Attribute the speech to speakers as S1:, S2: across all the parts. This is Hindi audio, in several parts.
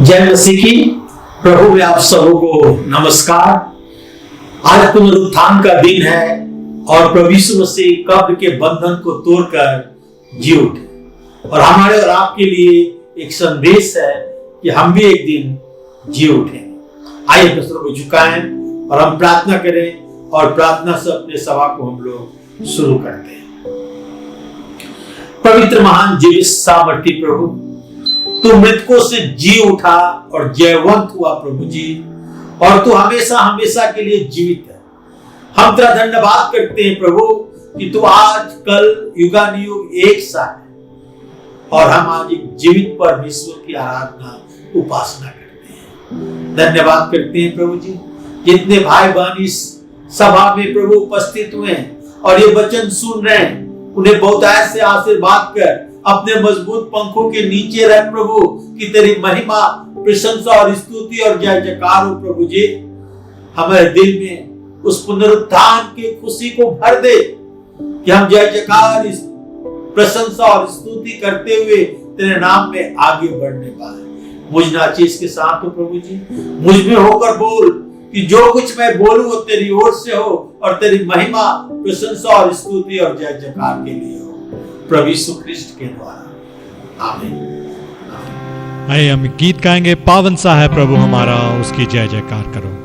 S1: जय मसीह की। प्रभु में आप सबों को नमस्कार। आज पुनरुत्थान का दिन है और प्रभु यीशु मसीह कब्र के बंधन को तोड़कर जी उठे और हमारे और आपके लिए एक संदेश है कि हम भी एक दिन जी उठे। आइए प्रश्नों को झुकाएं और हम प्रार्थना करें और प्रार्थना से अपने सभा को हम लोग शुरू करते हैं। पवित्र महान जीवित सामर्थी प्रभु, तू मृतकों से जी उठा और जयवंत हुआ प्रभु जी, और तू हमेशा हमेशा के लिए जीवित है। हम तेरा धन्यवाद करते हैं प्रभु कि तू आज कल युगानुयुग एक सा है और हम आज एक जीवित परमेश्वर की आराधना उपासना करते हैं। धन्यवाद करते हैं प्रभु जी, जितने भाई बहन इस सभा में प्रभु उपस्थित हुए हैं और ये वचन सुन रहे हैं, उन्हें बहुत ऐसे आशीर्वाद कर अपने मजबूत पंखों के नीचे रख प्रभु, कि तेरी महिमा, प्रशंसा और स्तुति और जय जयकार हो प्रभु जी। हमारे दिल में उस पुनरुत्थान की खुशी को भर दे कि हम जय जयकार, प्रशंसा और स्तुति करते हुए तेरे नाम में आगे बढ़ने पाए। मुझ नाचीज के साथ हो प्रभु जी, मुझ में होकर बोल कि जो कुछ मैं बोलूं वो तेरी ओर से हो और तेरी महिमा, प्रशंसा और स्तुति और जय जयकार के लिए हो, प्रभु यीशु ख्रिस्ट के द्वारा। आमीन।
S2: आइए हम गीत गाएंगे, पावन सा है प्रभु हमारा, उसकी जय जयकार करो।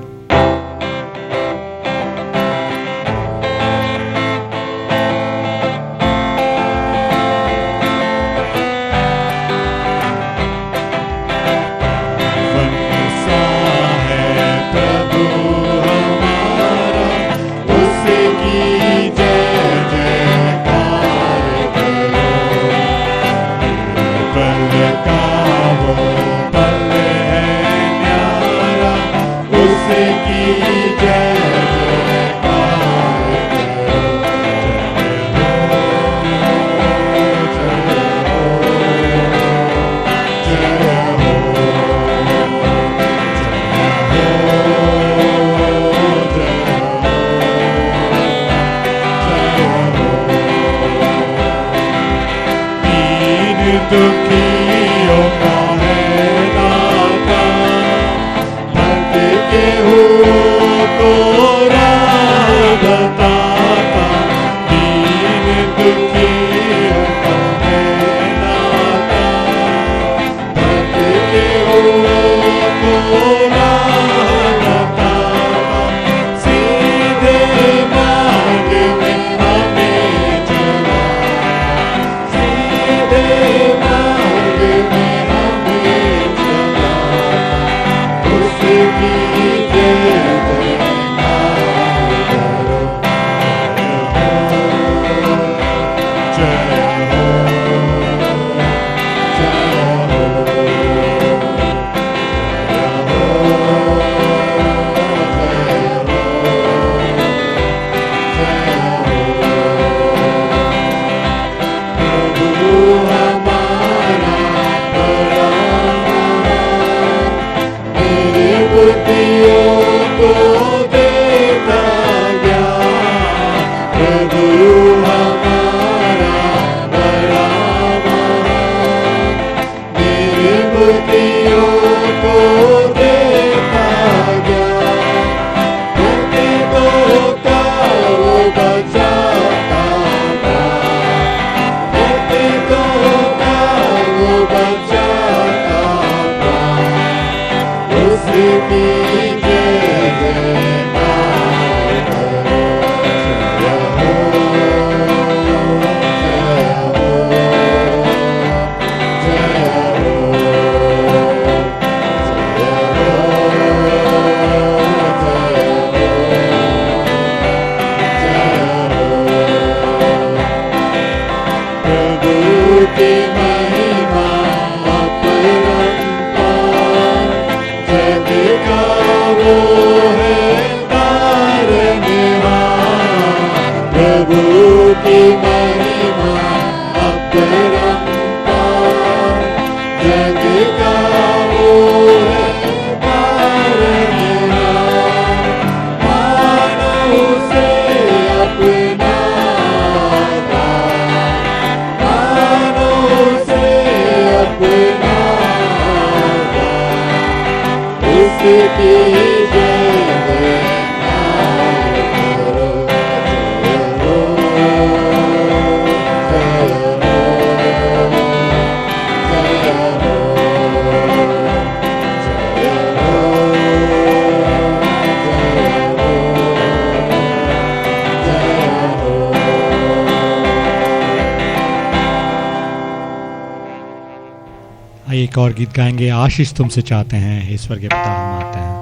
S2: एक और गीत गाएंगे, आशीष तुमसे चाहते हैं, हे स्वर्गीय पिता हम आते हैं।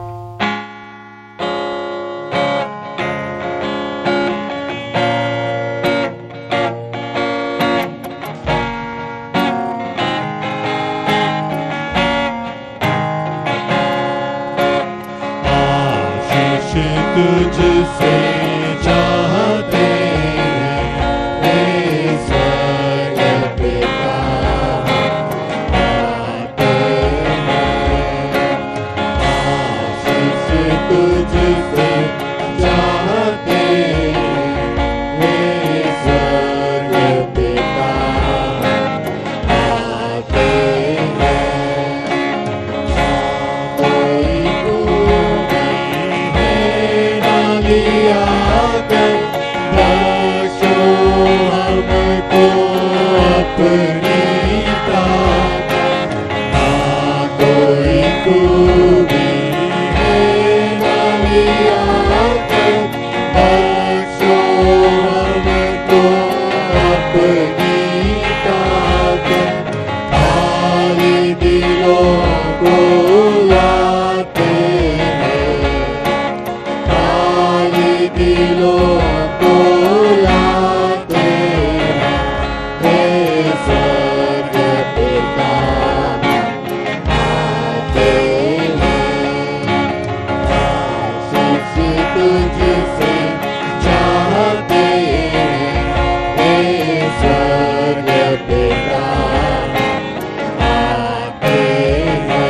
S3: तुझसे चाहते हैं हे स्वर्गीय पिता आते हैं। आशीष तुझसे चाहते हैं हे स्वर्गीय पिता आते हैं। कोई लिया कर बख्शो हमको अपनी ताकत, ना कोई खूबी है ना लिया कर बख्शो हमको अपनी ताकत, खाली दिलों को लाते दिलों को लाते हैं हे स्वर्गीय पिता आते हैं। आशीष तुझसे चाहते हैं हे स्वर्गीय पिता आते हैं।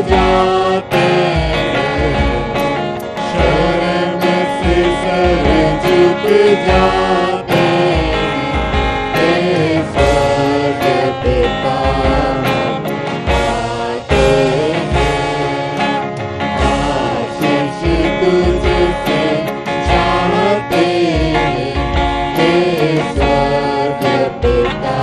S3: जाते शर्म से सर झुक जाते हे स्वर्गीय पिता आते हैं। आशीष तुझसे चाहते हैं हे स्वर्गीय पिता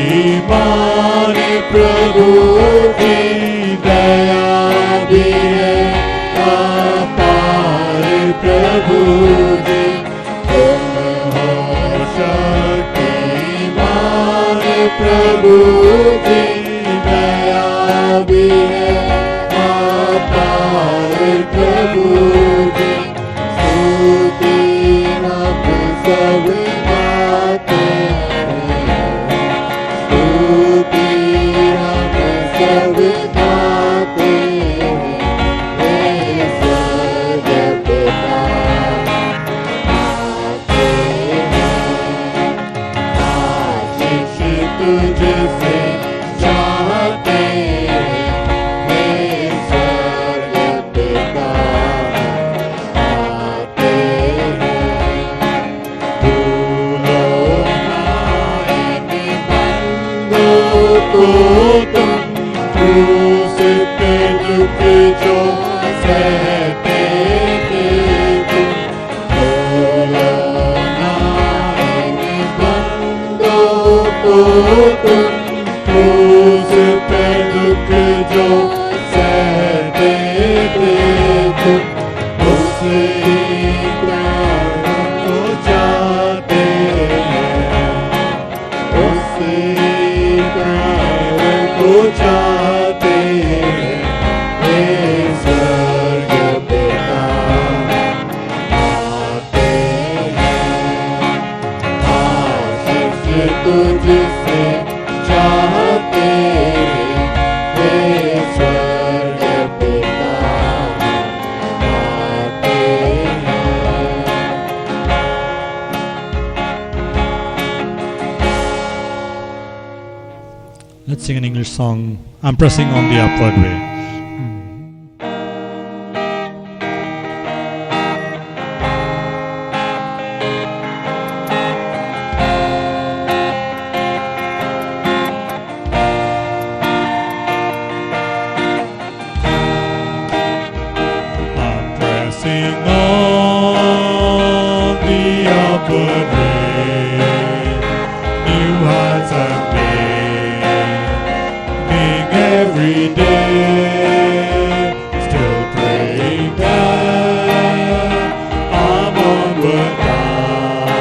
S3: शक्तिमान प्रभु की दया भी है अपार प्रभु जी, तुम हो शक्तिमान प्रभु की दया भी है अपार प्रभु जी। स्तुति हम सब गाते सब गाते हे स्वर्गीय पिता आते हैं। आशीष तुझसे चाहते हे स्वर्गीय पिता आते हैं। भूलो ना इन बंदों को तुम क्रूस पे दुख जो सहते थे तुम, भूलो ना इन बंदों को तुम क्रूस पे दुख जो सहते थे तुम, उसी प्राण को जाते हैं उसी प्राण को जाते हैं हे स्वर्गीय पिता आते हैं। आशीष तुझसे चाहते हैं हे स्वर्गीय पिता आते हैं।
S2: Let's sing an English song, I'm Pressing on the Upward Way.
S3: new heights I'm gaining every day. Still praying that I'm onward bound.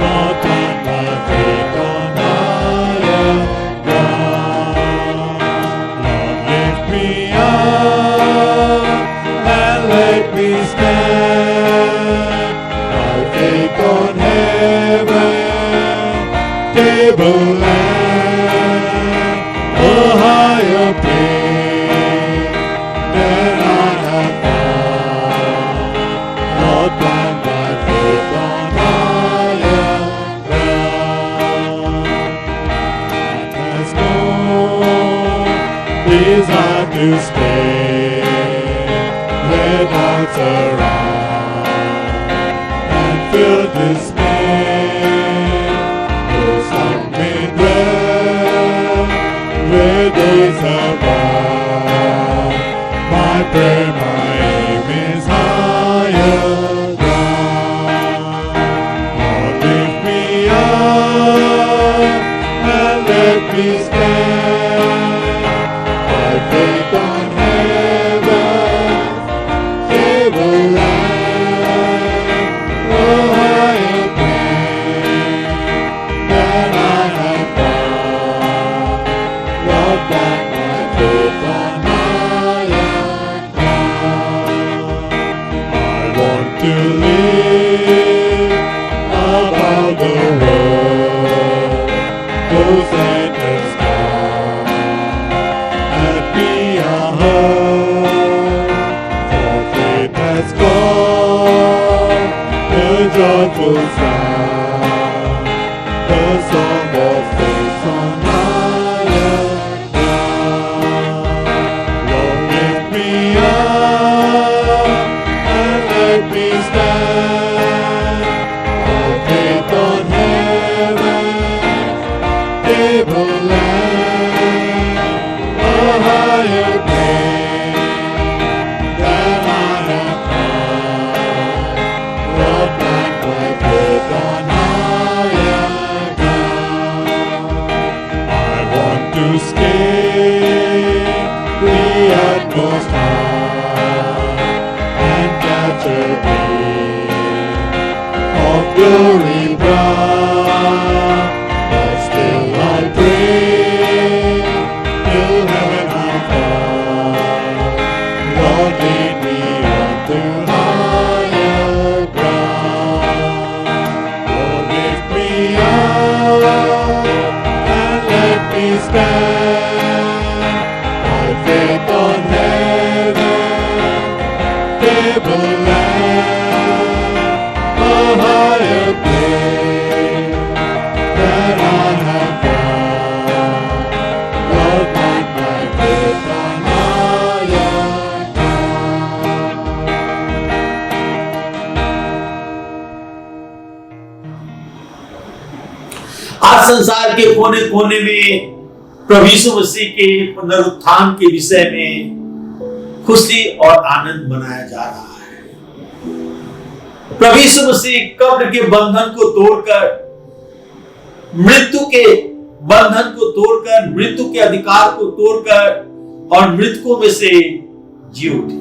S3: Not on my faith on higher ground. Lord, lift me up and let me stand. My faith on heaven, table land, a higher place than I have found. Lord, plant my faith on higher ground. There's no desire to stay, let doubts around and feel dismay. Though some may dwell where days abound, my prayer, my aim is higher ground. Lord, lift me up and let me stand. My faith on heaven, table land, a higher plane than I have found. Lord, plant my faith on higher ground. I want to live above the world, those sentence down, and be a home, for faith has gone, the joyful sound, the song of faith on higher ground. Lord, lift me up and let me stand. My faith on heaven, table land, a higher plane than I have found. Lord, plant my faith on higher ground. I want to scale the utmost high and catch a beam of glory bright. But still I pray till heaven I find. Lord, lead me on to higher ground. Lord, lift me up and let me stand. My faith on heaven, table land, a higher place than I have found. Lord, plant my faith on higher ground.
S1: आज संसार के कोने कोने में प्रभु यीशु मसीह के पुनरुत्थान के विषय में खुशी और आनंद मनाया जा रहा है। प्रभु यीशु मसीह कब्र के बंधन को तोड़कर, मृत्यु के बंधन को तोड़कर, मृत्यु के अधिकार को तोड़कर और मृतकों में से जी उठे।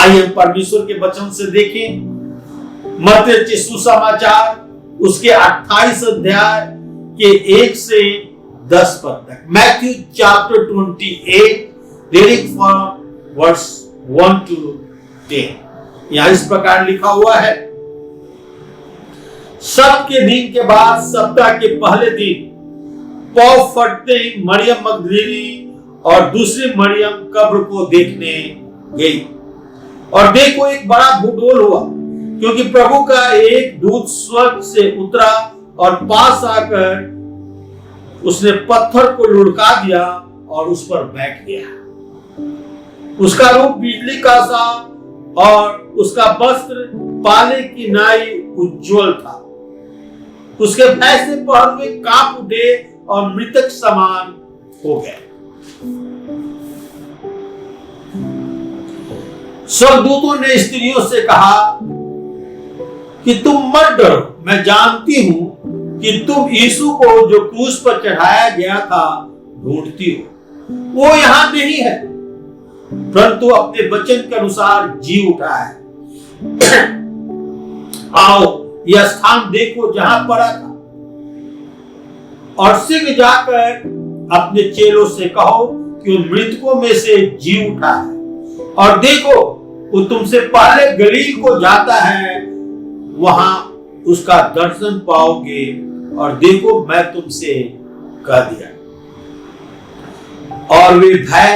S1: आइए हम परमेश्वर के वचन से देखें मत्ती सुसमाचार उसके 28 अध्याय के 1 से 10 पद तक। Matthew chapter 28 reading from verse 1 to 10। यहां इस प्रकार लिखा हुआ है, सप्ताह के दिन के बाद सप्ताह के पहले दिन पौ फटते ही मरियम मगदलीनी और दूसरी मरियम कब्र को देखने गई, और देखो एक बड़ा भूगोल हुआ, क्योंकि प्रभु का एक दूत स्वर्ग से उतरा और पास आकर उसने पत्थर को लुढ़का दिया और उस पर बैठ गया। उसका रूप बिजली का सा और उसका वस्त्र पाले की नाई उज्ज्वल था। उसके भय से पहरुए कांप उठे और मृतक समान हो गए। स्वर्गदूतों ने स्त्रियों से कहा कि तुम मत डरो, मैं जानती हूं कि तुम यीशु को जो क्रूस पर चढ़ाया गया था ढूंढती हो। वो यहां नहीं है, परंतु अपने वचन के अनुसार जी उठा है। आओ यह स्थान देखो जहां पड़ा था, और शीघ्र जाकर अपने चेलों से कहो कि वो मृतकों में से जी उठा है। और देखो वो तुमसे पहले गलील को जाता है, वहां उसका दर्शन पाओगे। और देखो मैं तुमसे कह दिया। और वे भय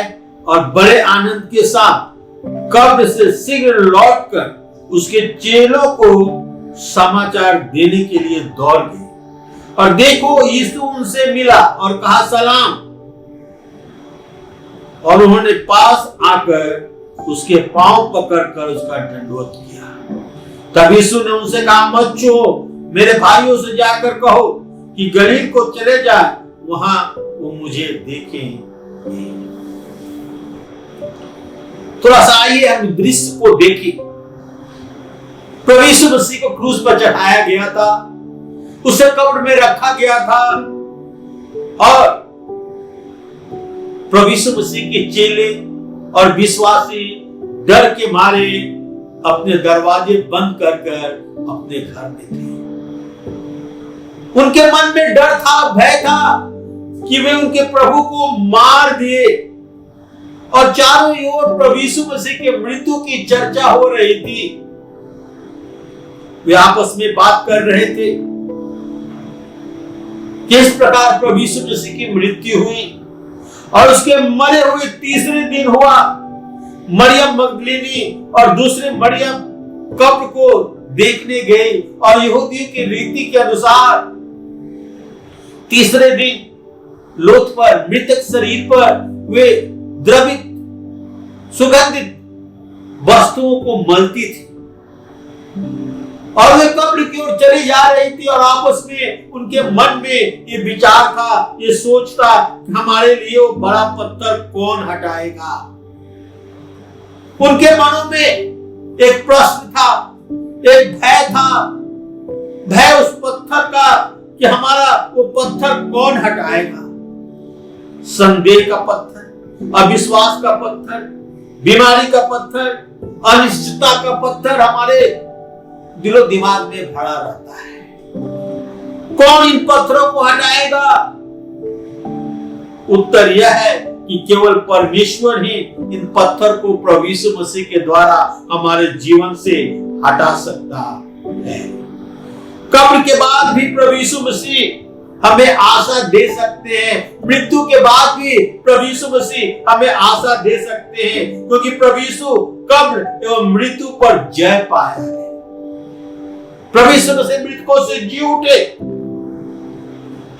S1: और बड़े आनंद के साथ कब्र से शीघ्र लौटकर उसके चेलों को समाचार देने के लिए दौड़ गए। और देखो यीशु उनसे मिला और कहा सलाम। और उन्होंने पास आकर उसके पांव पकड़कर उसका दंडवत किया। तब यीशु ने उनसे कहा मत छो, मेरे भाइयों से जाकर कहो कि गलील को चले जाए, वहां वो मुझे देखेंगे। थोड़ा सा आइए हम दृश्य को देखें। प्रभु यीशु मसीह को क्रूस पर चढ़ाया गया था, उसे कब्र में रखा गया था, और प्रभु यीशु मसीह के चेले और विश्वासी डर के मारे अपने दरवाजे बंद कर अपने घर में थे। उनके मन में डर था, भय था कि वे उनके प्रभु को मार दिए। और चारों ओर प्रभु यीशु मसीह के मृत्यु की चर्चा हो रही थी। वे आपस में बात कर रहे थे किस प्रकार प्रभु यीशु मसीह की मृत्यु हुई, और उसके मरे हुए तीसरे दिन हुआ। मरियम मगदलीनी और दूसरे मरियम कब्र को देखने गए, और यहूदियों की रीति के अनुसार तीसरे दिन लोथ पर, मृतक शरीर पर वे द्रवित सुगंधित वस्तुओं को मलती थी, और वे कब्र की ओर चली जा रही थी। और आपस में उनके मन में ये विचार था, ये सोच था कि हमारे लिए वो बड़ा पत्थर कौन हटाएगा। उनके मनों में एक प्रश्न था, एक भय था, भय उस पत्थर का कि हमारा वो पत्थर कौन हटाएगा। संदेह का पत्थर, अविश्वास का पत्थर, बीमारी का पत्थर, अनिश्चितता का पत्थर हमारे दिलो दिमाग में भरा रहता है। कौन इन पत्थरों को हटाएगा? उत्तर यह है कि केवल परमेश्वर ही इन पत्थर को प्रभु यीशु मसीह के द्वारा हमारे जीवन से हटा सकता है। कब्र के बाद भी प्रभु यीशु मसीह हमें आशा दे सकते हैं, मृत्यु के बाद भी प्रभु यीशु मसीह हमें आशा दे सकते हैं, क्योंकि प्रभु यीशु कब्र एवं मृत्यु पर जय पाया है। प्रभु यीशु मसीह मृतकों से जी उठे।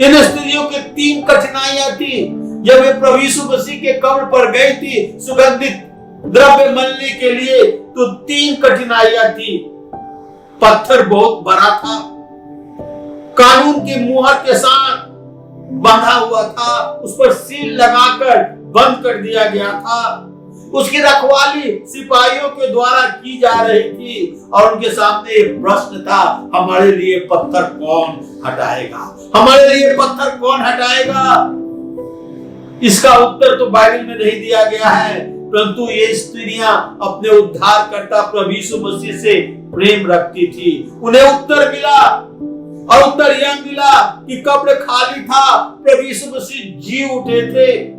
S1: इन स्त्रियों के 3 कठिनाइयां थी जब वे प्रभु यीशु मसीह के कब्र पर गई थी सुगंधित द्रव्य मलने के लिए, तो 3 कठिनाइयां थी। पत्थर बहुत बड़ा था, कानून के मुहर के साथ बंधा हुआ था, उस पर सील लगाकर बंद कर दिया गया था। उसकी रखवाली सिपाहियों के द्वारा की जा रही थी, और उनके सामने एक प्रश्न था, हमारे लिए पत्थर कौन हटाएगा, हमारे लिए पत्थर कौन हटाएगा। इसका उत्तर तो बाइबल में नहीं दिया गया है, परंतु ये स्त्रियां अपने उद्धारकर्ता प्रभु यीशु मसीह से प्रेम रखती थी। उन्हें उत्तर मिला, और उत्तर यह मिला कि कब्र खाली था, प्रभु यीशु मसीह जी उठे थे।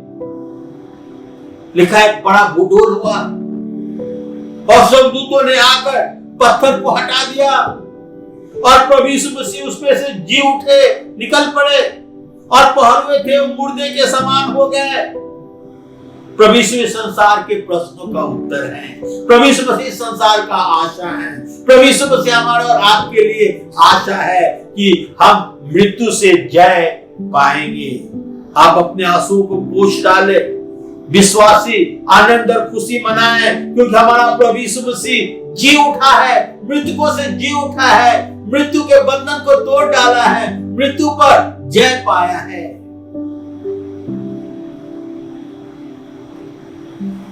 S1: लिखा एक बड़ा भूडोल हुआ, और स्वर्गदूतों ने आकर पत्थर को हटा दिया, और प्रभु यीशु मसीह उसमें से जी उठे, निकल पड़े, और पहरुए थे मुर्दे के समान हो गए। प्रभु यीशु संसार के प्रश्नों का उत्तर है, प्रभु यीशु मसीह संसार का आशा है। प्रभु यीशु मसीह हमारे और आपके लिए आशा है कि हम मृत्यु से जय पाएंगे। आप अपने आंसू को पोंछ डाले, विश्वासी आनंद और खुशी मनाएं, क्योंकि हमारा प्रभु यीशु मसीह जी उठा है, मृतकों से जी उठा है, मृत्यु के बंधन को तोड़ डाला है, मृत्यु पर जय पाया है।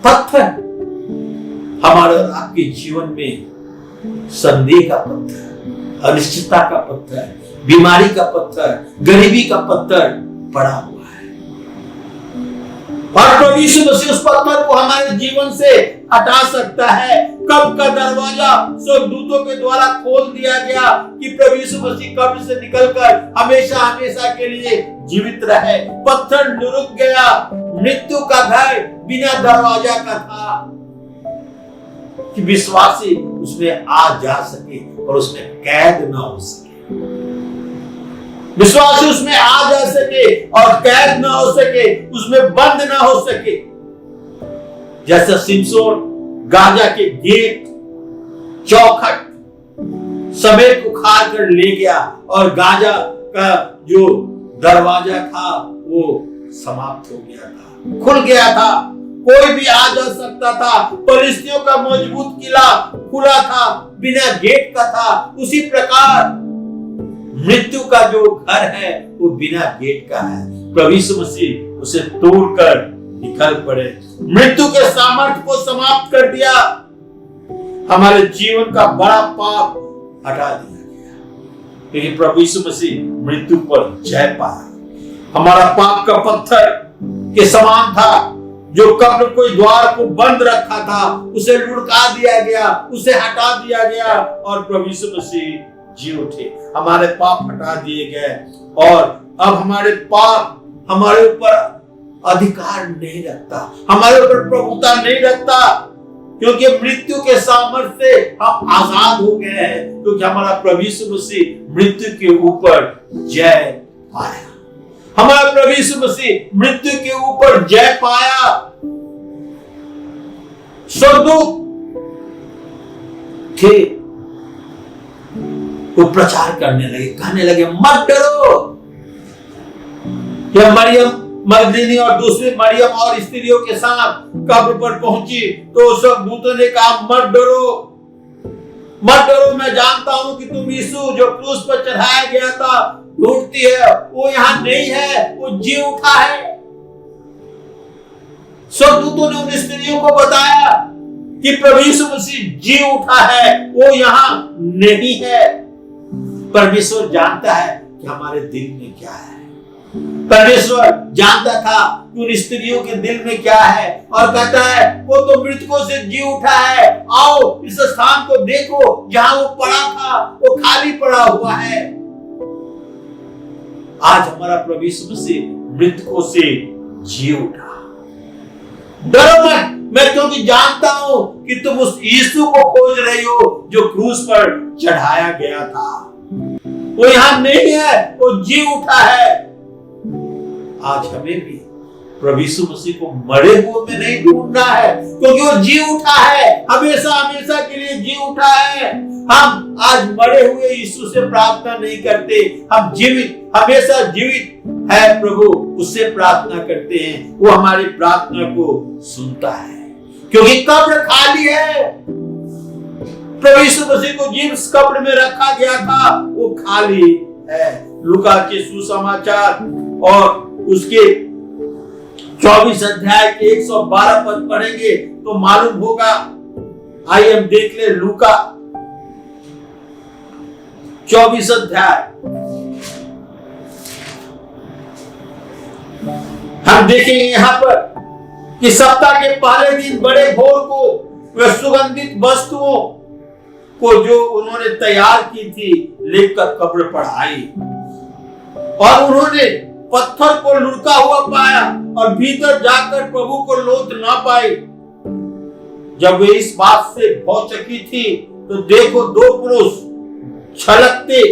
S1: पत्थर हमारे और आपके जीवन में संदेह का पत्थर, अनिश्चितता का पत्थर, बीमारी का पत्थर, गरीबी का पत्थर पड़ा हुआ है। और प्रभु यीशु मसीह उस पत्थर को हमारे जीवन से हटा सकता है। कब्र का दरवाजा स्वर्गदूतों के द्वारा खोल दिया गया कि प्रभु यीशु मसीह कब्र से निकलकर हमेशा हमेशा के लिए जीवित रहे। पत्थर लुढ़क गया, मृत्यु का घर बिना दरवाजा का था कि विश्वासी उसमें आ जा सके और उसमें कैद ना हो सके। विश्वासी उसमें आ जा सके और कैद ना हो सके, उसमें बंद ना हो सके। जैसा सिमसोन गाजा के गेट, चौखट समेत उखाड़ कर ले गया और गाजा का जो दरवाजा था वो समाप्त हो गया था, खुल गया था, कोई भी आ जा सकता था। परिस्थितियों का मजबूत किला खुला था, बिना गेट का था। उसी प्रकार मृत्यु का जो घर है वो बिना गेट का है। प्रभु यीशु मसीह उसे तोड़कर निकल पड़े, मृत्यु के सामर्थ्य को समाप्त कर दिया। हमारे जीवन का बड़ा पाप हटा दिया गया, क्योंकि प्रभु यीशु मसीह मृत्यु पर जय पाया। हमारा पाप का पत्थर के समान था, जो कब्र कोई द्वार को बंद रखा था, उसे लुढ़का दिया गया, उसे हटा दिया गया और प्रभु यीशु मसीह जी उठे। हमारे पाप हटा दिए गए और अब हमारे पाप हमारे ऊपर अधिकार नहीं रखता, हमारे ऊपर प्रभुता नहीं रखता, क्योंकि मृत्यु के सामर्थ्य से हम आजाद हो गए हैं, क्योंकि हमारा प्रभु यीशु मसीह मृत्यु के ऊपर जय पाया। हमारा प्रभु यीशु मसीह मृत्यु के ऊपर जय पाया। स्वर्गदूत थे, वो प्रचार करने लगे, कहने लगे मत डरो। जब मरियम मगदलीनी और दूसरी मरियम और स्त्रियों के साथ कब्र पर पहुंची तो स्वर्गदूतों ने कहा मत डरो, मत डरो, मैं जानता हूं कि तुम यीशु जो क्रूस पर चढ़ाया गया था ढूंढती है, वो यहां नहीं है, वो जी उठा है। स्वर्गदूतों ने उन स्त्रियों को बताया कि प्रभु यीशु मसीह जी उठा है, वो यहां नहीं है। परमेश्वर जानता है कि हमारे दिल में क्या है। परमेश्वर जानता था कि उन स्त्रियों के दिल में क्या है और कहता है वो तो मृतकों से जी उठा है, आओ इस स्थान को देखो जहां वो पड़ा था, वो खाली पड़ा हुआ है। आज हमारा प्रभु यीशु मसीह मृतकों से जी उठा। डरो मत, मैं क्योंकि जानता हूं कि तुम उस यीशु को खोज रही हो जो क्रूस पर चढ़ाया गया था। वो यहां नहीं है, वो जी उठा है। आज हमें भी प्रभु यीशु मसीह को मरे हुए में नहीं ढूंढना है, क्योंकि वो जी उठा है, हमेशा हमेशा के लिए जी उठा है। हम आज मरे हुए यीशु से प्रार्थना नहीं करते, हम जीवित, हमेशा जीवित है प्रभु, उससे प्रार्थना करते हैं। वो हमारी प्रार्थना को सुनता है, क्योंकि कब्र खाली है। प्रभु यीशु मसीह को जिस कब्र में रखा गया था वो खाली है। लूका के सुसमाचार और उसके 24 अध्याय के 112 पद पढ़ेंगे तो मालूम होगा। आइए हम देख ले लूका 24 अध्याय। हम देखेंगे यहाँ पर कि सप्ताह के पहले दिन बड़े भोर को वे सुगंधित वस्तुओं को जो उन्होंने तैयार की थी लेकर कब्र पर आई, और उन्होंने पत्थर को लुढ़का हुआ पाया और भीतर जाकर प्रभु को लोथ ना पाई। जब वे इस बात से भौचकी थी तो देखो दो पुरुष छलकते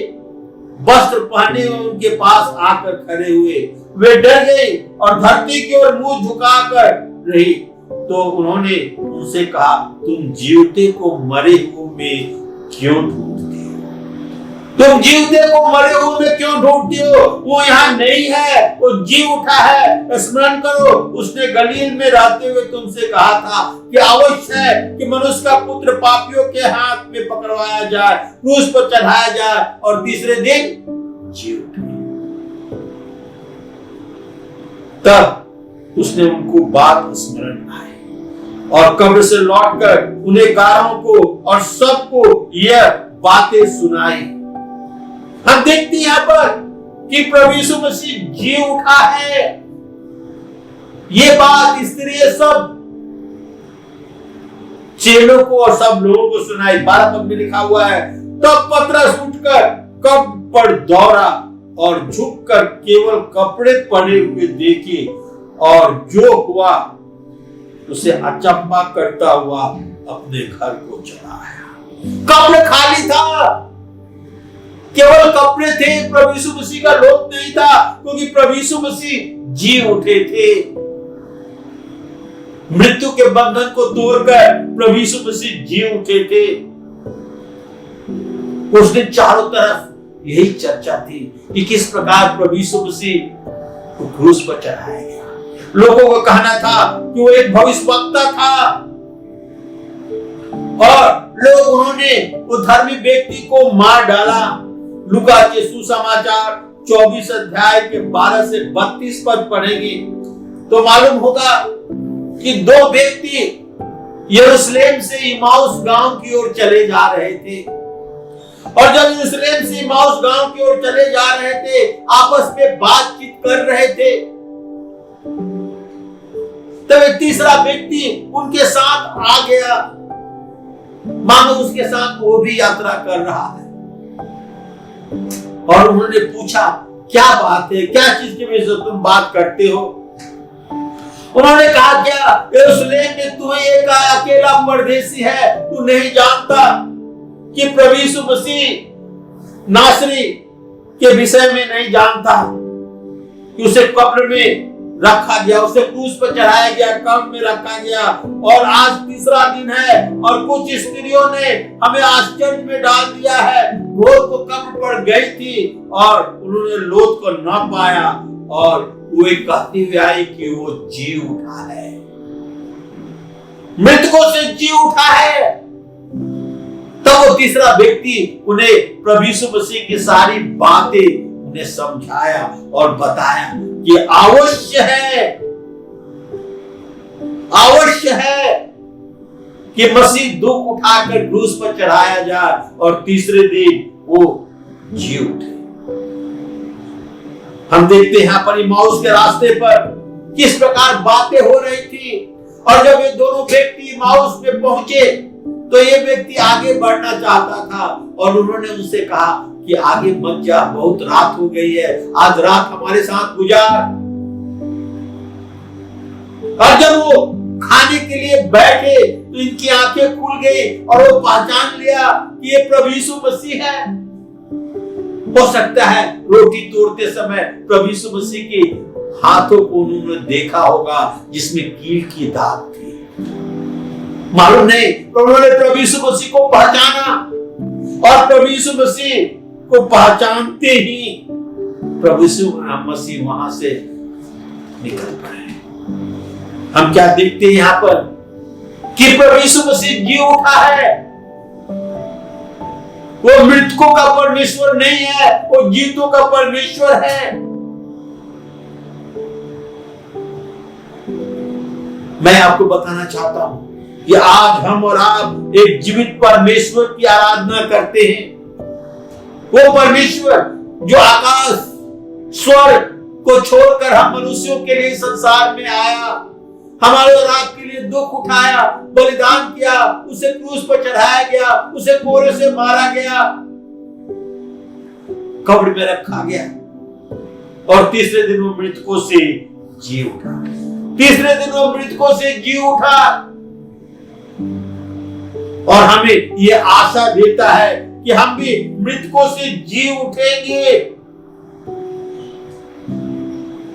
S1: वस्त्र पहने हुए उनके पास आकर खड़े हुए। वे डर गई और धरती की ओर मुंह झुकाकर रही। तो उन्होंने उनसे कहा, तुम जीवते को मरे हुए में क्यों ढूंढते हो? तुम जीवते को मरे हुए में क्यों ढूंढते हो? वो यहाँ नहीं है, वो जी उठा है। स्मरण करो, उसने गलील में रहते हुए तुमसे कहा था कि अवश्य है कि मनुष्य का पुत्र पापियों के हाथ में पकड़वाया जाए, क्रूस पर चढ़ाया जाए और तीसरे दिन जी उठे। तब उसने उनको बात स्मरण आई और कब्र से लौटकर उन्हें गारों को और सबको यह बातें सुनाई। हम देखते हैं यहां पर कि प्रभु यीशु मसीह जी उठा है। ये बात स्त्री सब चेलों को और सब लोगों को सुनाई। 12 पद में लिखा हुआ है, तब पतरस उठकर कब्र पर दौड़ा और झुककर केवल कपड़े पड़े हुए देखे, और जो हुआ उसे अचंभा करता हुआ अपने घर को चला आया। कब्र खाली था, केवल कपड़े थे, प्रभु यीशु मसीह का लोक नहीं था, क्योंकि प्रभु यीशु मसीह जी उठे थे। मृत्यु के बंधन को तोड़कर प्रभु यीशु मसीह जी उठे थे। उस दिन चारों तरफ यही चर्चा थी कि किस प्रकार प्रभु यीशु मसीह को क्रूस पर चढ़ाया गया। लोगों को कहना था कि वो एक भविष्यवक्ता था, और लोग उन्होंने वो धर्मी व्यक्ति को मार डाला। लूका के सुसमाचार 24 अध्याय के 12 से 32 पद पढ़ेंगे तो मालूम होगा कि 2 व्यक्ति यरूशलेम से इमाउस गांव की ओर चले जा रहे थे, और जब यरूशलेम से इमाउस गांव की ओर चले जा रहे थे, आपस में बातचीत कर रहे थे, तब एक तीसरा व्यक्ति उनके साथ आ गया, मानो उसके साथ वो भी यात्रा कर रहा है। और उन्होंने पूछा, क्या बात है, क्या चीज के विषय तुम बात करते हो? उन्होंने कहा, क्या यरूशलेम में तू एक अकेला परदेशी है? तू नहीं जानता कि प्रभु यीशु मसीह नासरी के विषय में नहीं जानता कि उसे कब्र में रखा गया, उसे क्रूस पर चढ़ाया गया, कब्र में रखा गया, और आज तीसरा दिन है और कुछ स्त्रियों ने हमें आश्चर्य में डाल दिया है। भोर को कब्र पर गई थी और उन्होंने लोथ को न पाया, और वो एक कहती हुई आई कि वो जी उठा है, मृतकों से जी उठा है। तब वो तीसरा व्यक्ति उन्हें प्रभु यीशु मसीह की सारी बातें उन्हें समझाया और बताया कि आवश्य है कि मसीह दुख उठाकर क्रूस पर चढ़ाया जाए और तीसरे दिन वो जी उठे। हम देखते हैं यहां पर इमाउस के रास्ते पर किस प्रकार बातें हो रही थी, और जब ये दोनों व्यक्ति इमाउस में पहुंचे तो ये व्यक्ति आगे बढ़ना चाहता था, और उन्होंने उनसे कहा कि आगे मत जा, बहुत रात हो गई है, आज रात हमारे साथ गुजार। और जब वो खाने के लिए बैठे तो इनकी आंखें खुल गई और वो पहचान लिया कि ये प्रभु यीशु मसीह है। हो सकता है रोटी तोड़ते समय प्रभु यीशु मसीह के हाथों को उन्होंने देखा होगा जिसमें कील की दाग थी, मालूम नहीं, उन्होंने प्रभु यीशु मसीह को पहचाना, और प्रभु यीशु मसीह को पहचानते ही प्रभु यीशु मसीह वहां से निकल पड़े। हम क्या देखते हैं यहां पर कि प्रभु यीशु मसीह जी उठा है। वो मृतकों का परमेश्वर नहीं है, वो जीतों का परमेश्वर है। मैं आपको बताना चाहता हूं कि आज हम और आप एक जीवित परमेश्वर की आराधना करते हैं। वो परमेश्वर जो आकाश स्वर्ग को छोड़कर हम मनुष्यों के लिए संसार में आया, हमारे और आपके लिए दुख उठाया, बलिदान किया, उसे क्रूस पर चढ़ाया गया, उसे कोरे से मारा गया, कब्र में रखा गया, और तीसरे दिन वो मृतकों से जी उठा। तीसरे दिन वो मृतकों से जी उठा, और हमें ये आशा देता है कि हम भी मृतकों से जी उठेंगे।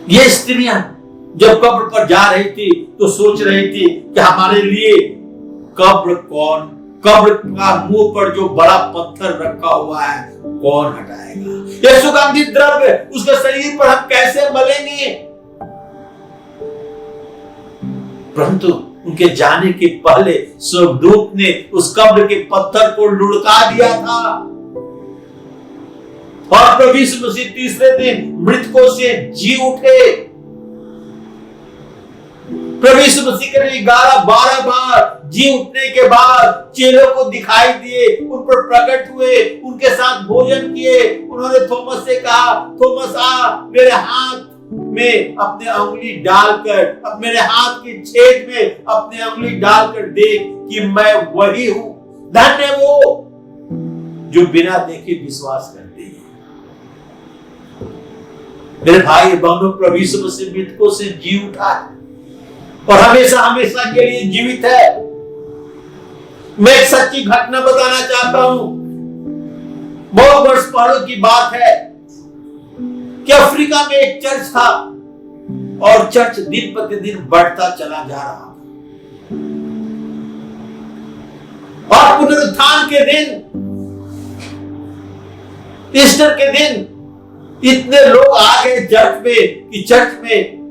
S1: ये स्त्रियां जब कब्र पर जा रही थी तो सोच रही थी कि हमारे लिए कब्र का मुंह पर जो बड़ा पत्थर रखा हुआ है कौन हटाएगा? ये सुगंधित द्रव्य उसके शरीर पर हम कैसे मलेंगे? परंतु उनके जाने के पहले स्वर्गदूत ने उस कब्र के पत्थर को लुढ़का दिया था, और प्रभु यीशु मसीह तीसरे दिन मृतकों से जी उठे। प्रभु यीशु मसीह के 11-12 बार जी उठने के बाद चेलों को दिखाई दिए, उन पर प्रकट हुए, उनके साथ भोजन किए। उन्होंने थोमस से कहा, थोमस आ, मेरे हाथ में अपने अंगुली डालकर, अब मेरे हाथ के छेद में अपने अंगुली डालकर देख कि मैं वही हूं। धन्य वो जो बिना देखे विश्वास करते हैं। मेरे भाई बहनों, प्रभु यीशु मसीह मृतकों से जी उठा है और हमेशा हमेशा के लिए जीवित है। मैं एक सच्ची घटना बताना चाहता हूं। बहुत वर्ष पहले की बात है कि अफ्रीका में एक चर्च था और चर्च दिन प्रतिदिन बढ़ता चला जा रहा था। और पुनरुत्थान के दिन, ईस्टर के दिन इतने लोग आ गए चर्च में कि चर्च में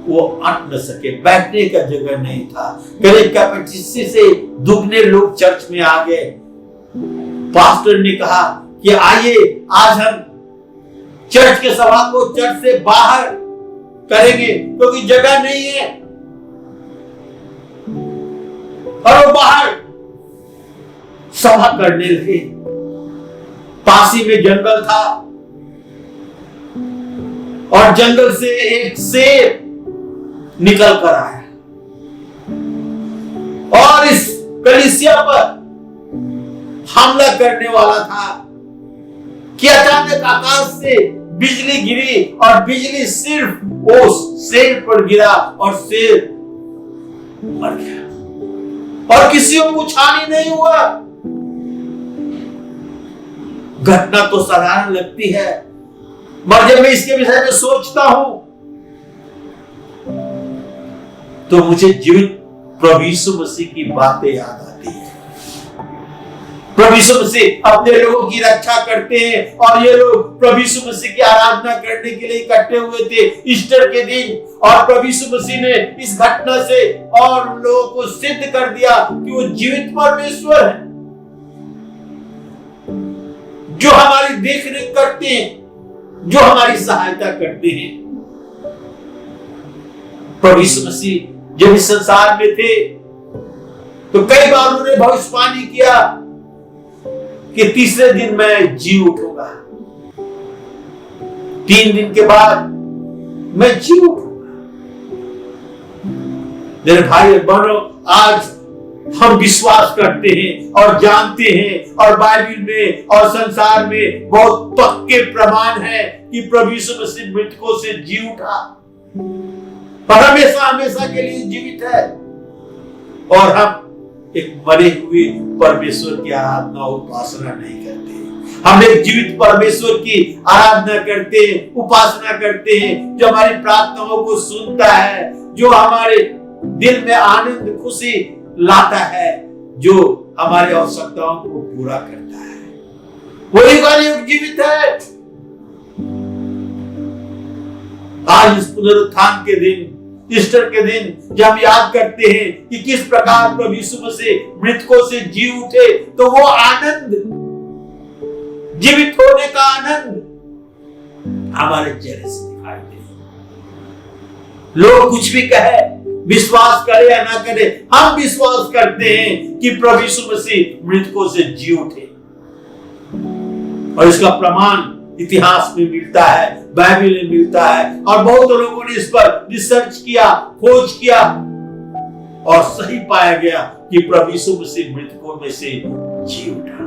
S1: वो अट न सके, बैठने का जगह नहीं था। करीब कैपेसिटी से दुगने लोग चर्च में आ गए। पास्टर ने कहा कि आइए आज हम चर्च के सभा को चर्च से बाहर करेंगे क्योंकि जगह नहीं है। और वो बाहर सभा करने लगे। पास ही में जंगल था और जंगल से एक शेर निकल कर आया और इस कलीसिया पर हमला करने वाला था कि अचानक आकाश से बिजली गिरी और बिजली सिर्फ उस शेर पर गिरा और शेर मर गया और किसी को कुछ हानि नहीं हुआ। घटना तो साधारण लगती है, मगर जब मैं इसके विषय में सोचता हूं तो मुझे जीवित प्रभु यीशु मसीह की बातें याद आती है। प्रभु यीशु मसीह अपने लोगों की रक्षा करते हैं और ये लोग प्रभु यीशु मसीह की आराधना करने के लिए इकट्ठे हुए थे ईस्टर के दिन। और प्रभु यीशु मसीह ने इस घटना से और लोगों को सिद्ध कर दिया कि वो जीवित परमेश्वर है जो हमारी देखरेख करते हैं, जो हमारी सहायता करते हैं। प्रभु यीशु मसीह जब इस संसार में थे तो कई बार उन्होंने भविष्यवाणी किया कि तीसरे दिन मैं जी उठूंगा, 3 दिन के बाद मैं जी उठूंगा। मेरे भाई बहनों, आज हम विश्वास करते हैं और जानते हैं और बाइबल में और संसार में बहुत पक्के प्रमाण है कि प्रभु यीशु मसीह मृतकों से जी उठा और हमेशा हमेशा के लिए जीवित है। और हम एक मरे हुए परमेश्वर की आराधना और उपासना नहीं करते। हम एक जीवित परमेश्वर की आराधना करते हैं, उपासना करते हैं, जो हमारी प्रार्थनाओं को सुनता है, जो हमारे दिल में आनंद खुशी लाता है, जो हमारी आवश्यकताओं को पूरा करता है। वही युग जीवित है। आज इस पुनरुत्थान के दिन, ईस्टर के दिन जब हम याद करते हैं कि किस प्रकार प्रभु यीशु मसीह मृतकों से जी उठे, तो वो आनंद, जीवित होने का आनंद हमारे चेहरे से दिखाई दे। लोग कुछ भी कहे, विश्वास करे या ना करे, हम विश्वास करते हैं कि प्रभु यीशु मसीह मृतकों से जी उठे। और इसका प्रमाण इतिहास में मिलता है, बाइबल में मिलता है और बहुत लोगों ने इस पर रिसर्च किया, खोज किया और सही पाया गया कि प्रभु यीशु मसीह मृतकों में से जी उठा।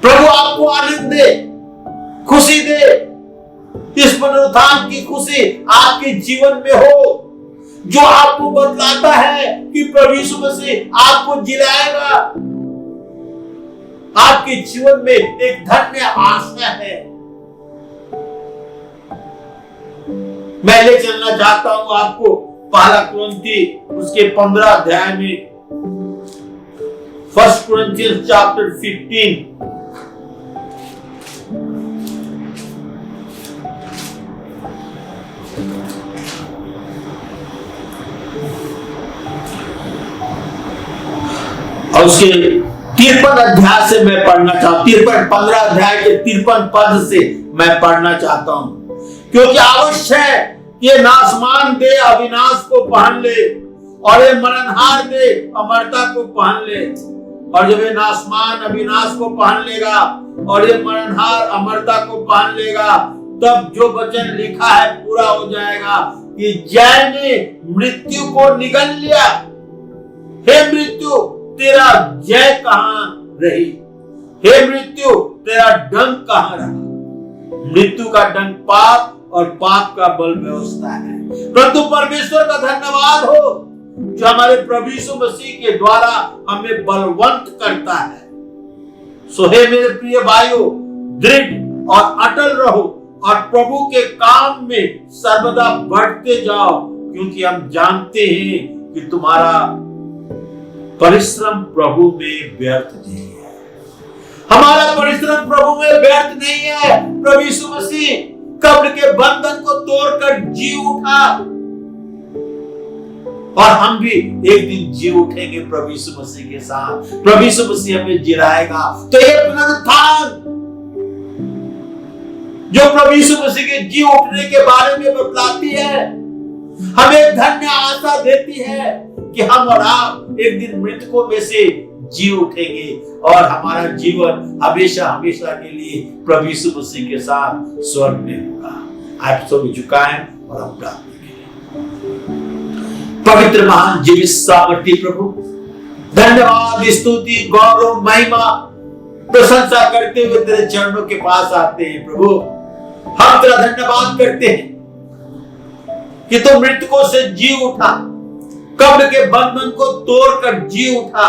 S1: प्रभु आपको आनंद दे, खुशी दे। इस पुनरुत्थान की खुशी आपके जीवन में हो, जो आपको बतलाता है कि प्रभु यीशु मसीह आपको जिलाएगा। आपके जीवन में एक धन्य आशा है। मैं ले चलना चाहता हूं आपको पहला कुरिन्थी उसके 15 अध्याय में, 1 Corinthians chapter 15 और उसके 53 अध्याय से मैं पढ़ना चाहता हूं। 15 अध्याय के 53 पद से मैं पढ़ना चाहता हूं, क्योंकि आवश्यक है ये नाशमान दे अविनाश को पहन ले, और ये मरणहार दे अमरता को पहन ले। और जब ये नाशमान अविनाश को पहन लेगा और ये मरणहार अमरता को पहन लेगा, तब जो वचन लिखा है पूरा हो जाएगा कि जय ने मृत्यु को निगल लिया। हे मृत्यु, तेरा जय कहां रही? हे मृत्यु, तेरा डंक कहां रहा? मृत्यु का डंक पाप और पाप का बल व्यवस्था है। परंतु परमेश्वर का धन्यवाद हो जो हमारे प्रभु यीशु मसीह के द्वारा हमें बलवंत करता है। सो हे मेरे प्रिय भाइयों, दृढ़ और अटल रहो और प्रभु के काम में सर्वदा बढ़ते जाओ, क्योंकि हम जानते हैं कि तुम्हारा परिश्रम प्रभु में व्यर्थ नहीं है। हमारा परिश्रम प्रभु में व्यर्थ नहीं है। प्रभु यीशु मसीह कब्र के बंधन को तोड़कर जी उठा, और हम भी एक दिन जी उठेंगे प्रभु यीशु मसीह के साथ। प्रभु यीशु मसीह हमें जिलाएगा। तो ये पुनरुत्थान जो प्रभु यीशु मसीह के जी उठने के बारे में बतलाती है, हमें धन्य आशा देती है कि हम और आप एक दिन मृतकों में से जी उठेंगे और हमारा जीवन हमेशा हमेशा के लिए प्रभु यीशु मसीह के साथ स्वर्ग में होगा। आप सब झुकाएं और हम प्रार्थना करें। पवित्र महान जीवित सामर्थी प्रभु, धन्यवाद, स्तुति, गौरव, महिमा, प्रशंसा करते हुए तेरे चरणों के पास आते हैं। प्रभु, हम तेरा धन्यवाद करते हैं कि तू मृतकों से जी उठा, कब्र के बंधन को तोड़कर जी उठा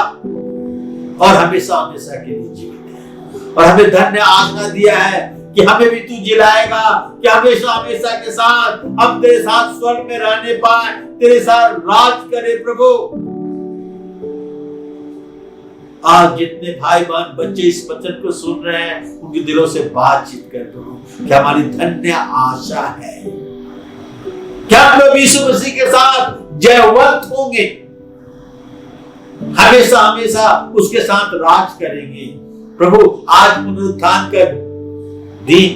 S1: और हमेशा हमेशा के लिए जीवित है। और हमें धन्य आज्ञा दिया है कि हमें भी तू जिलाएगा, कि हमेशा हमेशा के साथ हम तेरे साथ स्वर्ग में रहने पाए, तेरे साथ राज करे। प्रभु, आज जितने भाई बहन बच्चे इस वचन को सुन रहे हैं, उनके दिलों से बातचीत कर प्रभु कि हमारी धन्य आशा है कि हम प्रभु यीशु मसीह के साथ जयवंत होंगे, हमेशा हमेशा उसके साथ राज करेंगे। प्रभु, आज पुनरुत्थान का दिन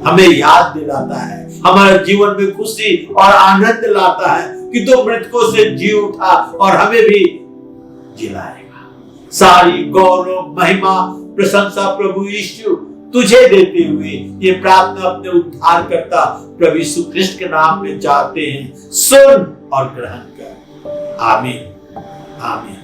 S1: हमें याद दिलाता है, हमारे जीवन में खुशी और आनंद लाता है कि तू मृतकों से जी उठा और हमें भी जिलाएगा। सारी गौरव, महिमा, प्रशंसा प्रभु यीशु तुझे देते हुए ये प्रार्थना अपने उद्धारकर्ता प्रभु यीशु ख्रिस्ट के नाम में चाहते हैं। सुन और ग्रहण कर। आमीन, आमीन।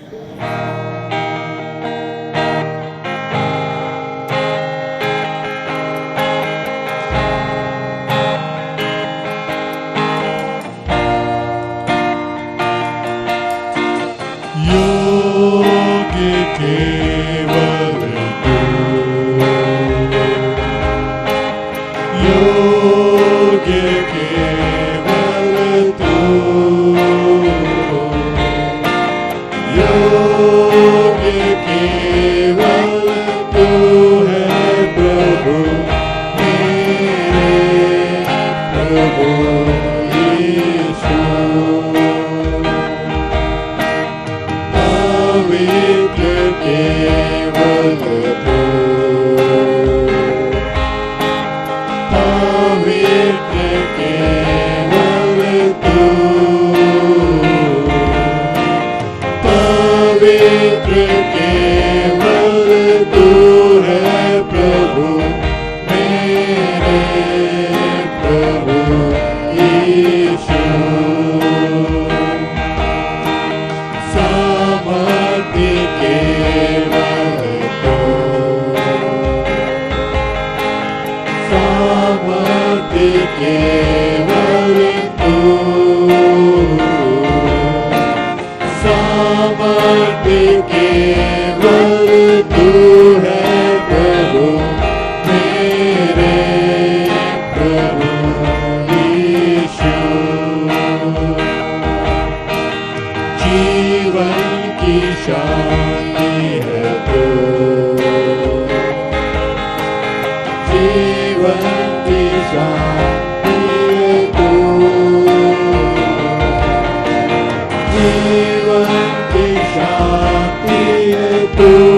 S3: जीवन की शांति है तू।